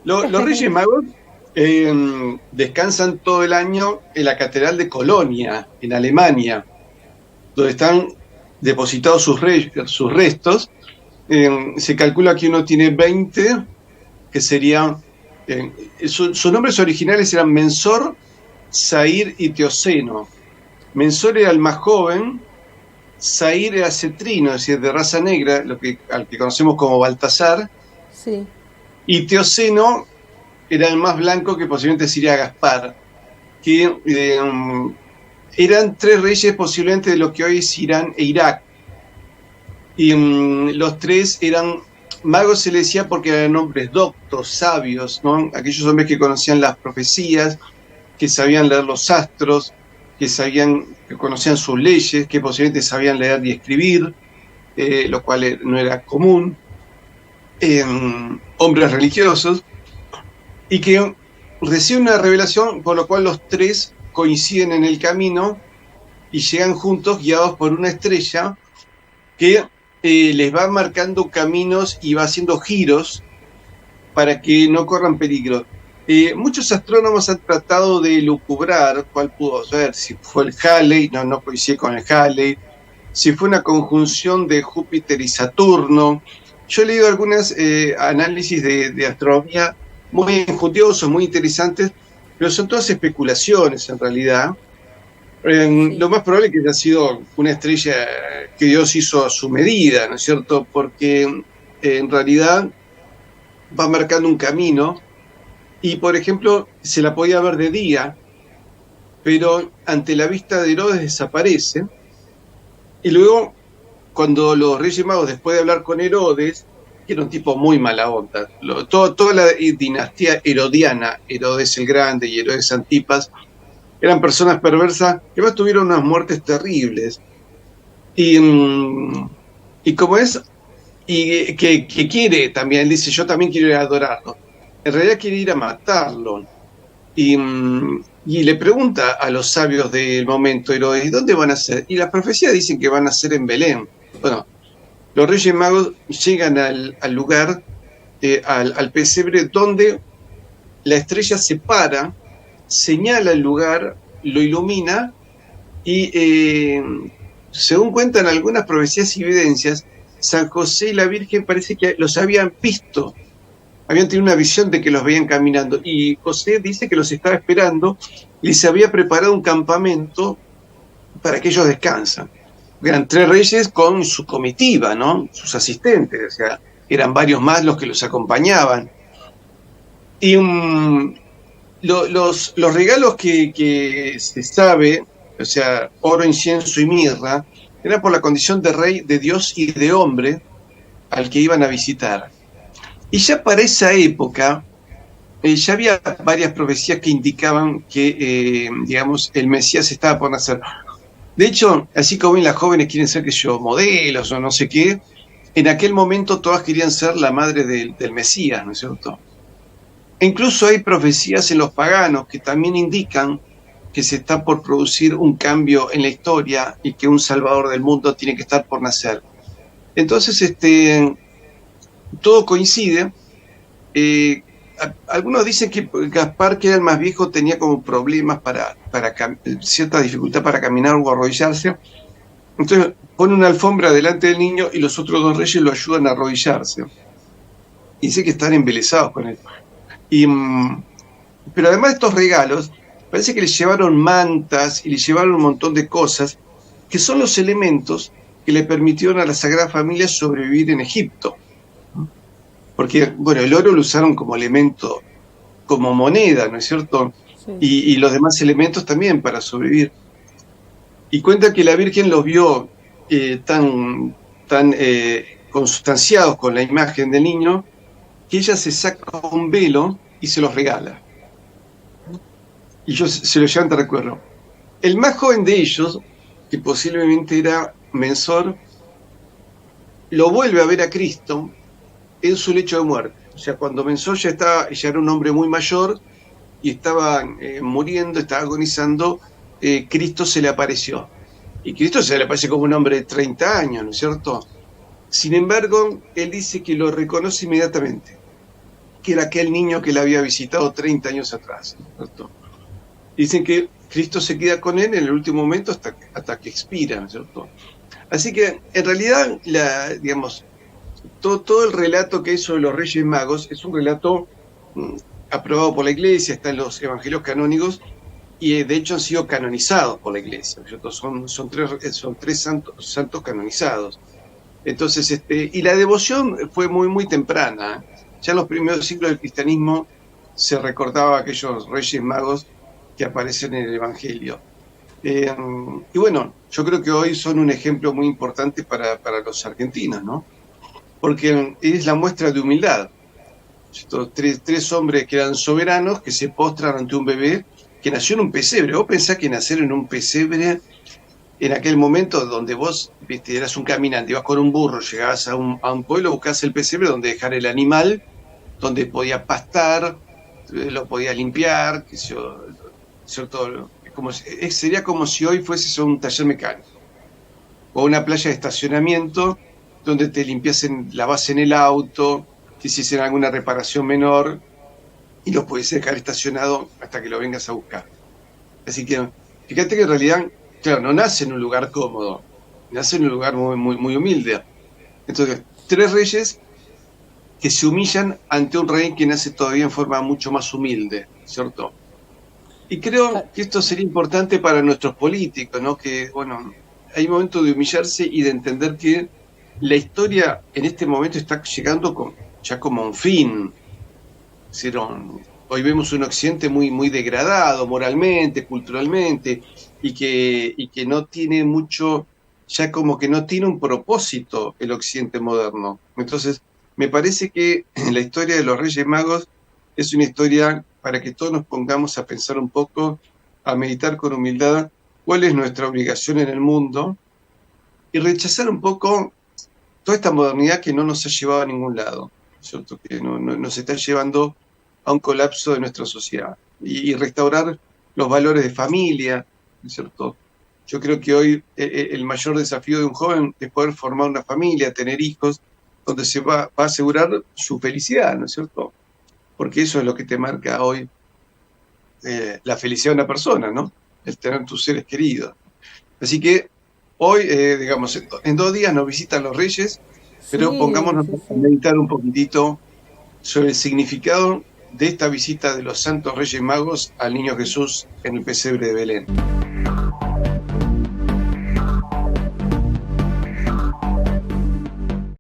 Los Reyes Magos descansan todo el año en la Catedral de Colonia, en Alemania, donde están depositados sus restos. Se calcula que uno tiene 20, que serían... sus nombres originales eran Mensor, Zair y Teoceno. Mensor era el más joven, Zair era cetrino, es decir, de raza negra, al que conocemos como Baltasar, Sí. y Teoceno era el más blanco, que posiblemente sería Gaspar, que eran tres reyes posiblemente de lo que hoy es Irán e Irak. Y los tres eran magos, se les decía porque eran hombres doctos, sabios, ¿no? Aquellos hombres que conocían las profecías, que sabían leer los astros, que conocían sus leyes, que posiblemente sabían leer y escribir, lo cual no era común. Hombres religiosos, y que reciben una revelación por lo cual los tres coinciden en el camino y llegan juntos guiados por una estrella que les va marcando caminos y va haciendo giros para que no corran peligro. Muchos astrónomos han tratado de lucubrar cuál pudo ser, si fue el Halley, no coincide con el Halley, si fue una conjunción de Júpiter y Saturno. Yo he leído algunos análisis de astronomía muy enjundiosos, muy interesantes, pero son todas especulaciones en realidad. Sí. Lo más probable es que haya sido una estrella que Dios hizo a su medida, ¿no es cierto? Porque en realidad va marcando un camino y, por ejemplo, se la podía ver de día, pero ante la vista de Herodes desaparece. Y luego, cuando los Reyes Magos, después de hablar con Herodes, que era un tipo muy mala onda, toda la dinastía herodiana, Herodes el Grande y Herodes Antipas, eran personas perversas que además tuvieron unas muertes terribles. Y, y como es, y que quiere también, él dice, yo también quiero ir a adorarlo. En realidad quiere ir a matarlo. Y le pregunta a los sabios del momento, Herodes, ¿dónde van a ser? Y las profecías dicen que van a ser en Belén. Bueno, los Reyes Magos llegan al lugar, al pesebre, donde la estrella se para, señala el lugar, lo ilumina y, según cuentan algunas profecías y evidencias, San José y la Virgen parece que los habían visto, habían tenido una visión de que los veían caminando, y José dice que los estaba esperando y les había preparado un campamento para que ellos descansan. Eran tres reyes con su comitiva, ¿no? Sus asistentes, o sea, eran varios más los que los acompañaban. Y los regalos que se sabe, o sea, oro, incienso y mirra, eran por la condición de rey, de Dios y de hombre al que iban a visitar. Y ya para esa época, ya había varias profecías que indicaban que, digamos, el Mesías estaba por nacer. De hecho, así como en las jóvenes quieren ser, que yo, modelos o no sé qué, en aquel momento todas querían ser la madre del Mesías, ¿no es cierto? E incluso hay profecías en los paganos que también indican que se está por producir un cambio en la historia y que un salvador del mundo tiene que estar por nacer. Entonces, todo coincide. Algunos dicen que Gaspar, que era el más viejo, tenía como problemas para cierta dificultad para caminar o arrodillarse. Entonces pone una alfombra delante del niño y los otros dos reyes lo ayudan a arrodillarse. Y dice que están embelesados con él. Pero además de estos regalos, parece que le llevaron mantas y le llevaron un montón de cosas que son los elementos que le permitieron a la Sagrada Familia sobrevivir en Egipto. Porque, bueno, el oro lo usaron como elemento, como moneda, ¿no es cierto? Sí. Y los demás elementos también para sobrevivir. Y cuenta que la Virgen los vio tan consustanciados con la imagen del niño, que ella se saca un velo y se los regala. Y ellos se lo llevan de recuerdo. El más joven de ellos, que posiblemente era Mensor, lo vuelve a ver a Cristo en su lecho de muerte. O sea, cuando Mensor ya era un hombre muy mayor y estaba muriendo, estaba agonizando, Cristo se le apareció. Y Cristo se le aparece como un hombre de 30 años, ¿no es cierto? Sin embargo, él dice que lo reconoce inmediatamente. que era aquel niño que le había visitado 30 años atrás, ¿cierto? Dicen que Cristo se queda con él en el último momento hasta que expira, ¿no es cierto? Así que, en realidad, digamos, todo el relato que hay sobre los Reyes Magos es un relato aprobado por la Iglesia, está en los evangelios canónicos, y de hecho han sido canonizados por la Iglesia, ¿cierto? Son tres santos canonizados. Entonces, y la devoción fue muy temprana. Ya en los primeros siglos del cristianismo se recordaba a aquellos Reyes Magos que aparecen en el Evangelio. Y bueno, yo creo que hoy son un ejemplo muy importante para los argentinos, ¿no? Porque es la muestra de humildad. Estos tres hombres que eran soberanos, que se postran ante un bebé que nació en un pesebre. Vos pensás que nacer en un pesebre, en aquel momento donde vos, viste, eras un caminante, ibas con un burro, llegabas a un pueblo, buscabas el pesebre donde dejar el animal, donde podía pastar, lo podía limpiar, qué sé yo, ¿cierto? Sería como si hoy fueses a un taller mecánico o una playa de estacionamiento donde te limpiasen, lavas en el auto, te hiciesen alguna reparación menor y lo puedes dejar estacionado hasta que lo vengas a buscar. Así que fíjate que en realidad, claro, no nace en un lugar cómodo, nace en un lugar muy humilde. Entonces, tres reyes que se humillan ante un rey que nace todavía en forma mucho más humilde, ¿cierto? Y creo que esto sería importante para nuestros políticos, ¿no? Que, bueno, hay momento de humillarse y de entender que la historia en este momento está llegando ya como a un fin. Es decir, hoy vemos un occidente muy degradado moralmente, culturalmente, y que no tiene mucho, ya como que no tiene un propósito el occidente moderno. Entonces, me parece que la historia de los Reyes Magos es una historia para que todos nos pongamos a pensar un poco, a meditar con humildad cuál es nuestra obligación en el mundo y rechazar un poco toda esta modernidad que no nos ha llevado a ningún lado, ¿cierto? Que nos está llevando a un colapso de nuestra sociedad y restaurar los valores de familia, ¿cierto? Yo creo que hoy el mayor desafío de un joven es poder formar una familia, tener hijos, donde se va a asegurar su felicidad, ¿no es cierto? Porque eso es lo que te marca hoy la felicidad de una persona, ¿no? El tener tus seres queridos. Así que hoy, digamos, en 2 días nos visitan los Reyes, pero Sí, pongámonos sí, a sí. meditar un poquitito sobre el significado de esta visita de los Santos Reyes Magos al Niño Jesús en el pesebre de Belén.